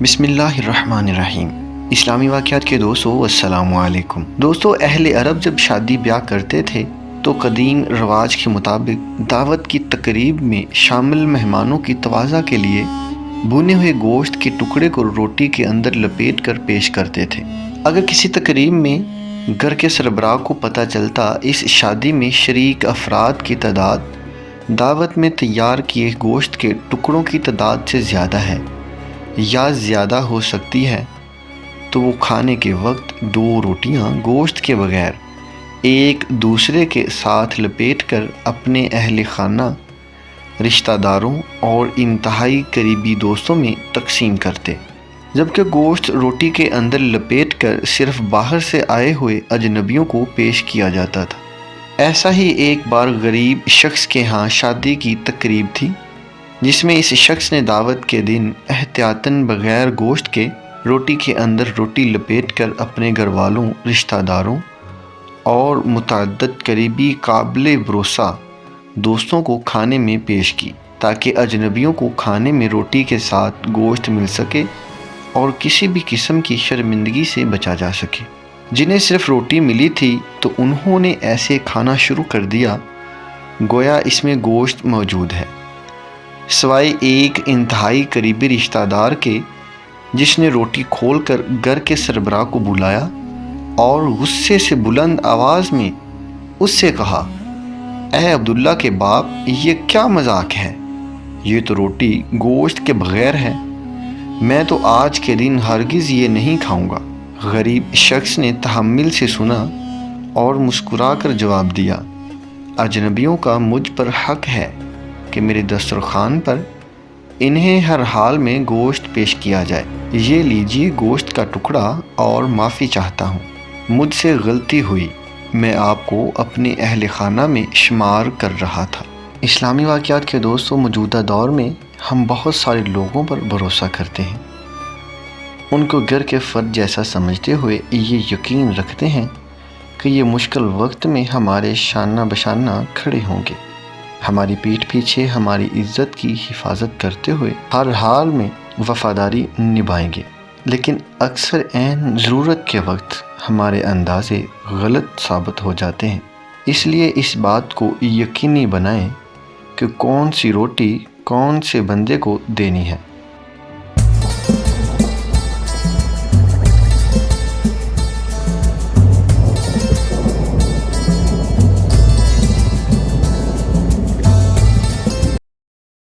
بسم اللہ الرحمن الرحیم۔ اسلامی واقعات کے دوستو السلام علیکم۔ دوستو، اہل عرب جب شادی بیاہ کرتے تھے تو قدیم رواج کے مطابق دعوت کی تقریب میں شامل مہمانوں کی تواضع کے لیے بھنے ہوئے گوشت کے ٹکڑے کو روٹی کے اندر لپیٹ کر پیش کرتے تھے۔ اگر کسی تقریب میں گھر کے سربراہ کو پتہ چلتا اس شادی میں شریک افراد کی تعداد دعوت میں تیار کیے گوشت کے ٹکڑوں کی تعداد سے زیادہ ہے یا زیادہ ہو سکتی ہے، تو وہ کھانے کے وقت 2 روٹیاں گوشت کے بغیر ایک دوسرے کے ساتھ لپیٹ کر اپنے اہل خانہ، رشتہ داروں اور انتہائی قریبی دوستوں میں تقسیم کرتے، جبکہ گوشت روٹی کے اندر لپیٹ کر صرف باہر سے آئے ہوئے اجنبیوں کو پیش کیا جاتا تھا۔ ایسا ہی ایک بار غریب شخص کے ہاں شادی کی تقریب تھی، جس میں اس شخص نے دعوت کے دن احتیاطاً بغیر گوشت کے روٹی کے اندر روٹی لپیٹ کر اپنے گھر والوں، رشتہ داروں اور متعدد قریبی قابل بھروسہ دوستوں کو کھانے میں پیش کی، تاکہ اجنبیوں کو کھانے میں روٹی کے ساتھ گوشت مل سکے اور کسی بھی قسم کی شرمندگی سے بچا جا سکے۔ جنہیں صرف روٹی ملی تھی تو انہوں نے ایسے کھانا شروع کر دیا گویا اس میں گوشت موجود ہے، سوائے ایک انتہائی قریبی رشتہ دار کے، جس نے روٹی کھول کر گھر کے سربراہ کو بلایا اور غصے سے بلند آواز میں اس سے کہا، اے عبداللہ کے باپ، یہ کیا مذاق ہے؟ یہ تو روٹی گوشت کے بغیر ہے، میں تو آج کے دن ہرگز یہ نہیں کھاؤں گا۔ غریب شخص نے تحمل سے سنا اور مسکرا کر جواب دیا، اجنبیوں کا مجھ پر حق ہے کہ میرے دسترخوان پر انہیں ہر حال میں گوشت پیش کیا جائے۔ یہ لیجیے گوشت کا ٹکڑا اور معافی چاہتا ہوں، مجھ سے غلطی ہوئی، میں آپ کو اپنے اہل خانہ میں شمار کر رہا تھا۔ اسلامی واقعات کے دوستوں، موجودہ دور میں ہم بہت سارے لوگوں پر بھروسہ کرتے ہیں، ان کو گھر کے فرد جیسا سمجھتے ہوئے یہ یقین رکھتے ہیں کہ یہ مشکل وقت میں ہمارے شانہ بشانہ کھڑے ہوں گے، ہماری پیٹھ پیچھے ہماری عزت کی حفاظت کرتے ہوئے ہر حال میں وفاداری نبھائیں گے، لیکن اکثر عین ضرورت کے وقت ہمارے اندازے غلط ثابت ہو جاتے ہیں۔ اس لیے اس بات کو یقینی بنائیں کہ کون سی روٹی کون سے بندے کو دینی ہے۔